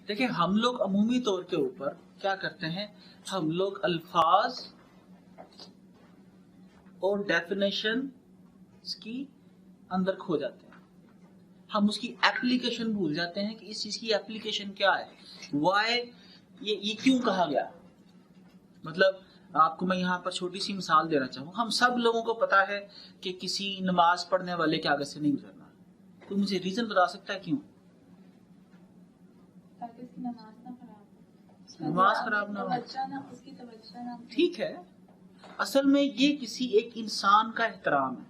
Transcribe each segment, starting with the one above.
देखिए, हम लोग अमूमी तौर के ऊपर क्या करते हैं, हम लोग अल्फाज और डेफिनेशन की अंदर खो जाते हैं। हम उसकी एप्लीकेशन भूल जाते हैं कि इस चीज की एप्लीकेशन क्या है, वाई, ये क्यों कहा गया। मतलब आपको मैं यहाँ पर छोटी सी मिसाल देना चाहूँ, हम सब लोगों को पता है कि किसी नमाज पढ़ने वाले के आगे से नहीं गुजरना। तो मुझे रीजन बता सकता है क्यों? ताकि उसकी नमाज खराब ना हो। ठीक है, असल में ये किसी एक इंसान का एहतराम है,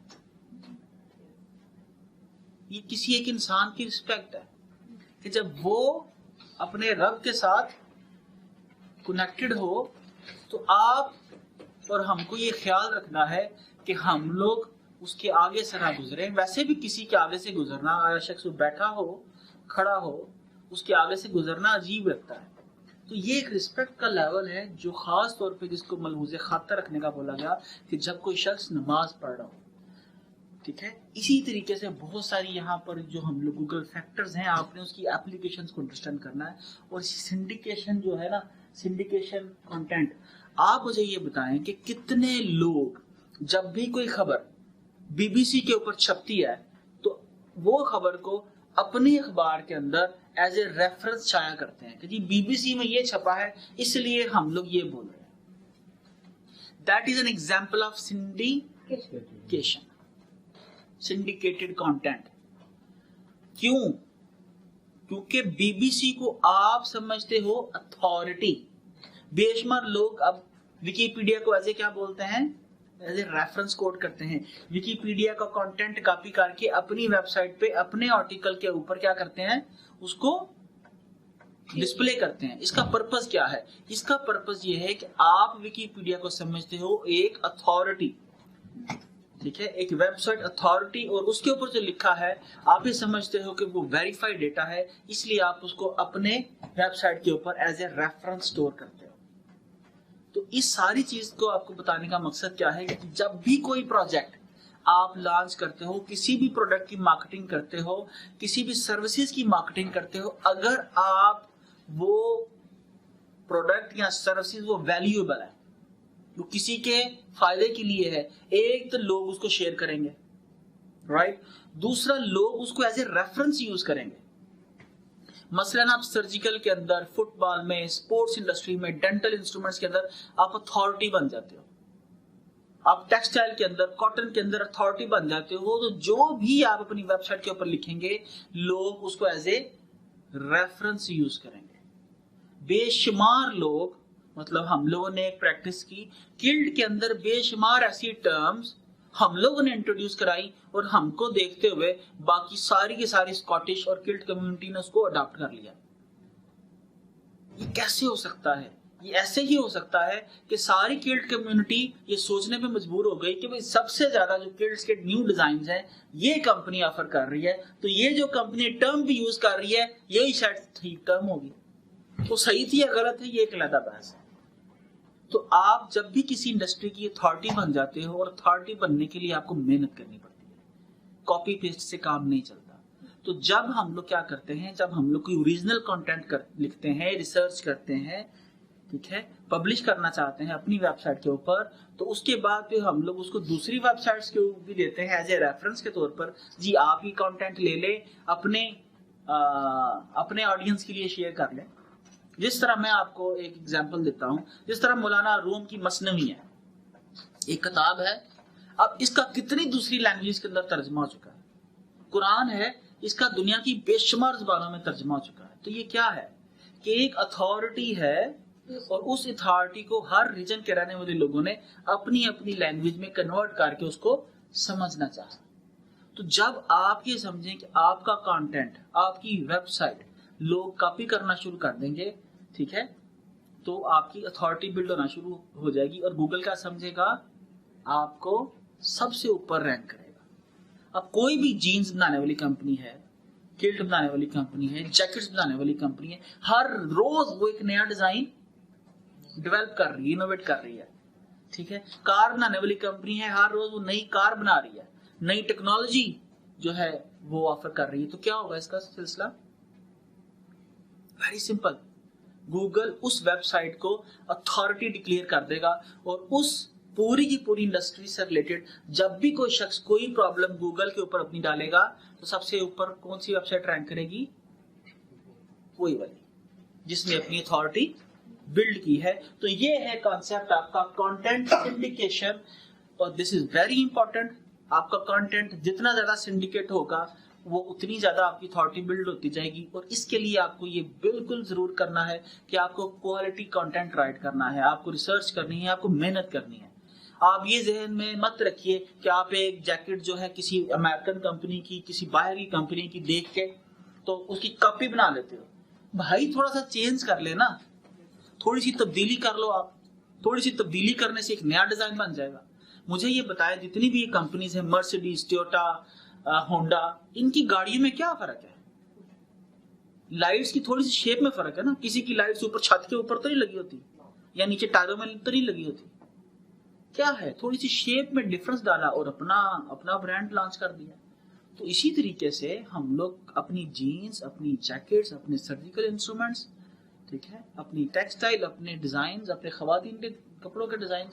ये किसी एक इंसान की रिस्पेक्ट है कि जब वो अपने रब के साथ कनेक्टेड हो तो आप और हमको ये ख्याल रखना है कि हम लोग उसके आगे से ना गुजरे। वैसे भी किसी के आगे से गुजरना, आया शख्स बैठा हो खड़ा हो, उसके आगे से गुजरना अजीब लगता है। तो ये एक रिस्पेक्ट का लेवल है जो खास तौर पे जिसको मलहूज़े खातर रखने का बोला गया कि जब कोई शख्स नमाज पढ़ रहा हो। ठीक है, इसी तरीके से बहुत सारी यहाँ पर जो हम लोग गूगल फैक्टर्स हैं, आपने उसकी एप्लीकेशंस को अंडरस्टैंड करना है। और सिंडिकेशन जो है ना, सिंडिकेशन कंटेंट, आप मुझे ये बताएं कि कितने लोग जब भी कोई खबर बीबीसी के ऊपर छपती है तो वो खबर को अपने अखबार के अंदर एज ए रेफरेंस छाया करते हैं कि जी बीबीसी में ये छपा है इसलिए हम लोग ये बोल रहे हैं। That is an example of syndication, syndicated content. क्यों? क्योंकि बीबीसी को आप समझते हो अथॉरिटी। बेशुमार लोग अब विकिपीडिया को ऐसे क्या बोलते हैं, एज ए रेफरेंस कोट करते हैं। विकिपीडिया का कंटेंट कॉपी करके अपनी वेबसाइट पे अपने आर्टिकल के ऊपर क्या करते हैं, उसको डिस्प्ले करते हैं। इसका पर्पस क्या है? इसका पर्पस ये है कि आप विकिपीडिया को समझते हो एक अथॉरिटी, ठीक है, एक वेबसाइट अथॉरिटी, और उसके ऊपर जो लिखा है आप ये समझते हो कि वो वेरीफाइड डेटा है, इसलिए आप उसको अपने वेबसाइट के ऊपर एज ए रेफरेंस स्टोर करते हो। तो इस सारी चीज को आपको बताने का मकसद क्या है कि जब भी कोई प्रोजेक्ट आप लॉन्च करते हो, किसी भी प्रोडक्ट की मार्केटिंग करते हो, किसी भी सर्विसेज की मार्केटिंग करते हो, अगर आप वो प्रोडक्ट या सर्विसेज वो वैल्यूएबल है, वो किसी के फायदे के लिए है, एक तो लोग उसको शेयर करेंगे, राइट, दूसरा लोग उसको एज ए रेफरेंस यूज करेंगे। मसलन आप सर्जिकल के अंदर, फुटबॉल में, स्पोर्ट्स इंडस्ट्री में, डेंटल इंस्ट्रूमेंट्स के अंदर आप अथॉरिटी बन जाते हो। आप टेक्सटाइल के अंदर, कॉटन के अंदर अथॉरिटी बन जाते हो। तो जो भी आप अपनी वेबसाइट के ऊपर लिखेंगे लोग उसको एज ए रेफरेंस यूज करेंगे। बेशुमार लोग, मतलब हम लोगों ने एक प्रैक्टिस की, किल्ट के अंदर बेशुमार ऐसी टर्म्स हम लोगों ने इंट्रोड्यूस कराई और हमको देखते हुए बाकी सारी की सारी स्कॉटिश और किल्ट कम्युनिटी ने उसको अडॉप्ट कर लिया। ये कैसे हो सकता है? ये ऐसे ही हो सकता है कि सारी किल्ट कम्युनिटी ये सोचने पे मजबूर हो गई कि भाई सबसे ज्यादा जो किल्ट्स के न्यू डिजाइन हैं ये कंपनी ऑफर कर रही है, तो ये जो कंपनी टर्म भी यूज कर रही है यही शायद ठीक टर्म होगी। तो सही थी या गलत है, ये एक अलग बहस है। तो आप जब भी किसी इंडस्ट्री की अथॉरिटी बन जाते हो, और अथॉरिटी बनने के लिए आपको मेहनत करनी पड़ती है, कॉपी पेस्ट से काम नहीं चलता। तो जब हम लोग क्या करते हैं, जब हम लोग कोई ओरिजिनल कंटेंट लिखते हैं, रिसर्च करते हैं, ठीक है, पब्लिश करना चाहते हैं अपनी वेबसाइट के ऊपर, तो उसके बाद फिर हम लोग उसको दूसरी वेबसाइट्स के ऊपर भी देते हैं एज ए रेफरेंस के तौर पर। जी आप ही कंटेंट ले ले, अपने ऑडियंस के लिए शेयर कर लें। जिस तरह मैं आपको एक एग्जांपल देता हूं, जिस तरह मौलाना रूम की मसनवी है, एक किताब है, अब इसका कितनी दूसरी लैंग्वेज के अंदर तर्जमा हो चुका है। कुरान है, इसका दुनिया की बेशुमार ज़बानों में तर्जमा हो चुका है। तो ये क्या है कि एक अथॉरिटी है और उस अथॉरिटी को हर रीजन के रहने वाले लोगों ने अपनी अपनी लैंग्वेज में कन्वर्ट करके उसको समझना चाहा। तो जब आप ये समझें कि आपका कंटेंट, आपकी वेबसाइट लोग कॉपी करना शुरू कर देंगे, ठीक है, तो आपकी अथॉरिटी बिल्ड होना शुरू हो जाएगी और गूगल क्या समझेगा, आपको सबसे ऊपर रैंक करेगा। अब कोई भी जीन्स बनाने वाली कंपनी है, किल्ट बनाने वाली कंपनी है, जैकेट्स बनाने वाली कंपनी है, हर रोज वो एक नया डिजाइन डेवलप कर रही है, इनोवेट कर रही है, ठीक है। कार बनाने वाली कंपनी है, हर रोज वो नई कार बना रही है, नई टेक्नोलॉजी जो है वो ऑफर कर रही है। तो क्या होगा इसका सिलसिला? वेरी सिंपल, गूगल उस वेबसाइट को अथॉरिटी डिक्लेयर कर देगा और उस पूरी की पूरी इंडस्ट्री से रिलेटेड जब भी कोई शख्स कोई प्रॉब्लम गूगल के ऊपर अपनी डालेगा तो सबसे ऊपर कौन सी वेबसाइट रैंक करेगी? वही वाली जिसने अपनी अथॉरिटी बिल्ड की है। तो ये है कॉन्सेप्ट आपका कंटेंट सिंडिकेशन, और दिस इज वेरी इंपॉर्टेंट। आपका कंटेंट जितना ज्यादा सिंडिकेट होगा वो उतनी ज्यादा आपकी अथॉरिटी बिल्ड होती जाएगी। और इसके लिए आपको ये बिल्कुल जरूर करना है कि आपको क्वालिटी कंटेंट राइट करना है, आपको रिसर्च करनी है, आपको मेहनत करनी है। आप ये जहन में मत रखिए कि आप एक जैकेट जो है किसी अमेरिकन कंपनी की, किसी बाहर की कंपनी की देख के तो उसकी कॉपी बना लेते हो। भाई थोड़ा सा चेंज कर लेना, थोड़ी सी तब्दीली कर लो। आप थोड़ी सी तब्दीली करने से एक नया डिजाइन बन जाएगा। मुझे ये बताया जितनी भी कंपनीज है, मर्सिडीज, टोयोटा, होंडा, इनकी गाड़ियों में क्या फर्क है? लाइट्स की थोड़ी सी शेप में फर्क है ना। किसी की लाइट्स ऊपर छत के ऊपर तो नहीं लगी होती या नीचे टायरों में तो नहीं लगी होती। क्या है, थोड़ी सी शेप में डिफरेंस डाला और अपना ब्रांड लॉन्च कर दिया। तो इसी तरीके से हम लोग अपनी जीन्स, अपनी जैकेट्स, अपने सर्जिकल इंस्ट्रूमेंट्स, ठीक है, अपनी टेक्सटाइल, अपने डिजाइन, अपने खवातीन के कपड़ों के डिजाइन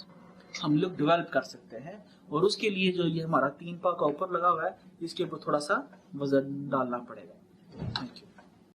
हम लोग डेवलप कर सकते हैं। और उसके लिए जो ये हमारा 3 पा का ऊपर लगा हुआ है, इसके ऊपर थोड़ा सा वजन डालना पड़ेगा। Thank you.